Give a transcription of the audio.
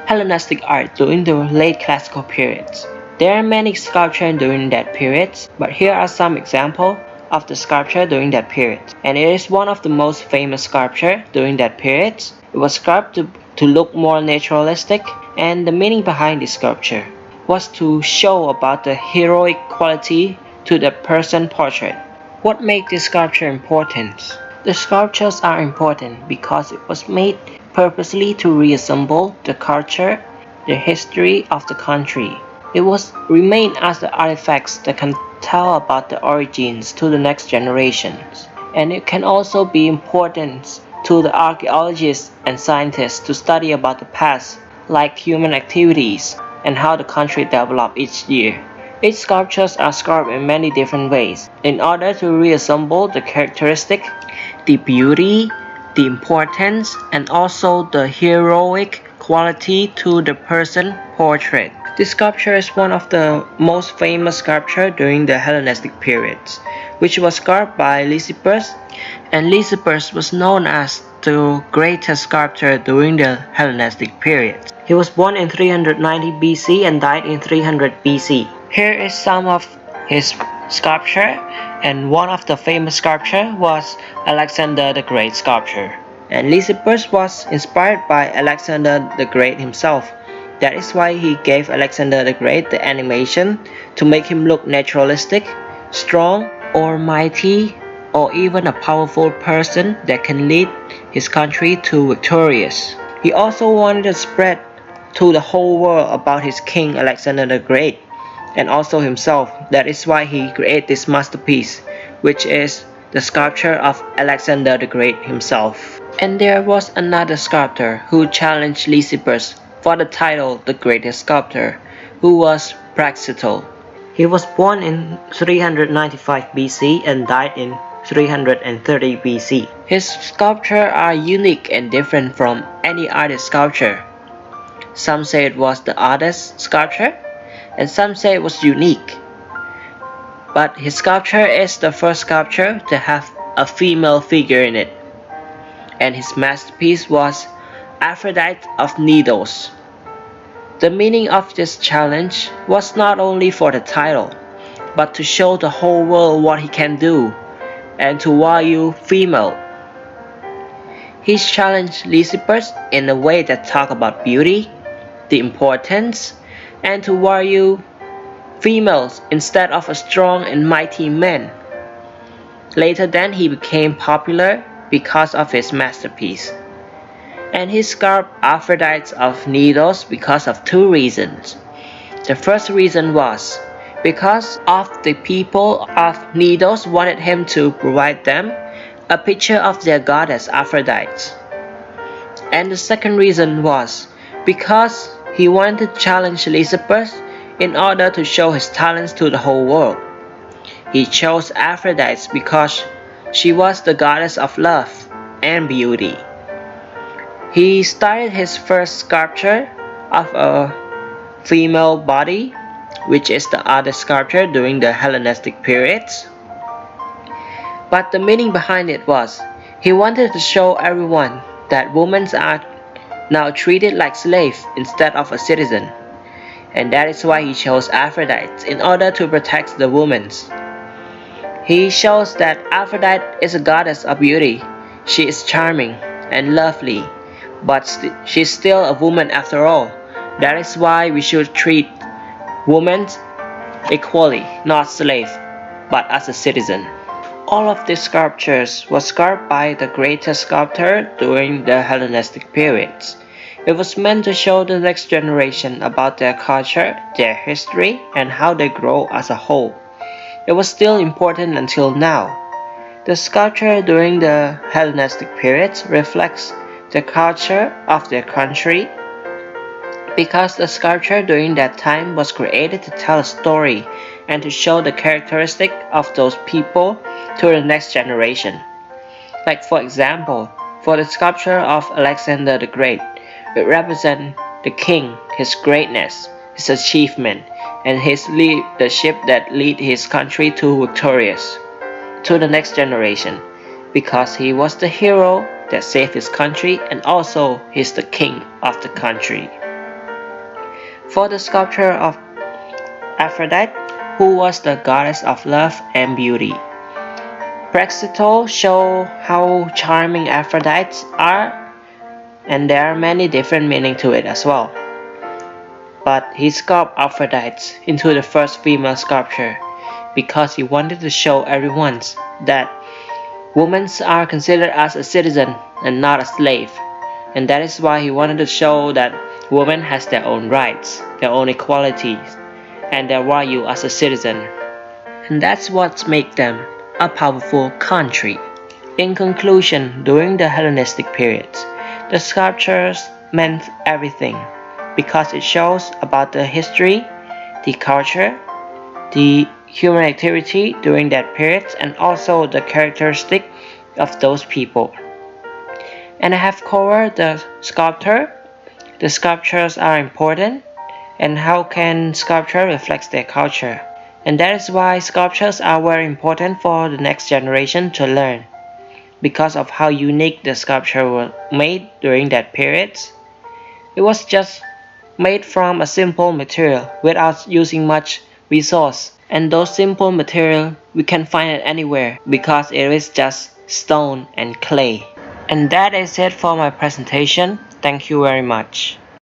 Hellenistic art during the late classical periods. There are many sculptures during that period, but here are some examples of the sculpture during that period. And it is one of the most famous sculpture during that period. It was sculpted to look more naturalistic, and the meaning behind this sculpture was to show about the heroic quality to the person portrait. What makes this sculpture important? The sculptures are important because it was made purposely to reassemble the culture, the history of the country. It was remain as the artifacts that can tell about the origins to the next generations. And it can also be important to the archaeologists and scientists to study about the past, like human activities and how the country developed each year. Each sculptures are sculpted in many different ways in order to reassemble the characteristic, the beauty, the importance, and also the heroic quality to the person portrait. This sculpture is one of the most famous sculptures during the Hellenistic periods, which was sculpted by Lysippus, and Lysippus was known as the greatest sculptor during the Hellenistic period. He was born in 390 BC and died in 300 BC. Here is some of his sculpture, and one of the famous sculpture was Alexander the Great sculpture. And Lysippus was inspired by Alexander the Great himself. That is why he gave Alexander the Great the animation to make him look naturalistic, strong, or mighty, or even a powerful person that can lead his country to victorious. He also wanted to spread to the whole world about his king Alexander the Great and also himself. That is why he created this masterpiece, which is the sculpture of Alexander the Great himself. And there was another sculptor who challenged Lysippus for the title the greatest sculptor, who was Praxiteles. He was born in 395 BC and died in 330 BC. His sculptures are unique and different from any artist's sculpture. Some say it was the artist's sculpture, and some say it was unique. But his sculpture is the first sculpture to have a female figure in it. And his masterpiece was Aphrodite of Needles. The meaning of this challenge was not only for the title, but to show the whole world what he can do, and to value female. He challenged Lysippus in a way that talked about beauty, the importance, and to value females instead of a strong and mighty man. Later then he became popular because of his masterpiece. And he sculpted Aphrodite of Needles because of two reasons. The first reason was because of the people of Needles wanted him to provide them a picture of their goddess Aphrodite. And the second reason was because he wanted to challenge Lysippus in order to show his talents to the whole world. He chose Aphrodite because she was the goddess of love and beauty. He started his first sculpture of a female body, which is the other sculpture during the Hellenistic periods. But the meaning behind it was, he wanted to show everyone that women are now treated like slaves instead of a citizen. And that is why he chose Aphrodite, in order to protect the women. He shows that Aphrodite is a goddess of beauty. She is charming and lovely, but she's still a woman after all. That is why we should treat women equally, not slave, but as a citizen. All of these sculptures were sculpted by the greatest sculptor during the Hellenistic periods. It was meant to show the next generation about their culture, their history, and how they grow as a whole. It was still important until now. The sculpture during the Hellenistic period reflects the culture of their country, because the sculpture during that time was created to tell a story and to show the characteristic of those people to the next generation. Like for example, for the sculpture of Alexander the Great, it represents the king, his greatness, his achievement, and his leadership that lead his country to victorious to the next generation, because he was the hero that saved his country, and also he's the king of the country. For the sculpture of Aphrodite, who was the goddess of love and beauty, Praxiteles show how charming Aphrodites are, and there are many different meanings to it as well. But he sculpted Aphrodite into the first female sculpture because he wanted to show everyone that women are considered as a citizen and not a slave, and that is why he wanted to show that women has their own rights, their own equalities, and their value as a citizen. And that's what makes them a powerful country. In conclusion, during the Hellenistic period, the sculptures meant everything because it shows about the history, the culture, the human activity during that period, and also the characteristic of those people. And I have covered the sculptor. The sculptures are important, and how can sculpture reflect their culture. And that is why sculptures are very important for the next generation to learn, because of how unique the sculpture was made during that period. It was just made from a simple material without using much resource, and those simple material we can find it anywhere because it is just stone and clay. And that is it for my presentation. Thank you very much.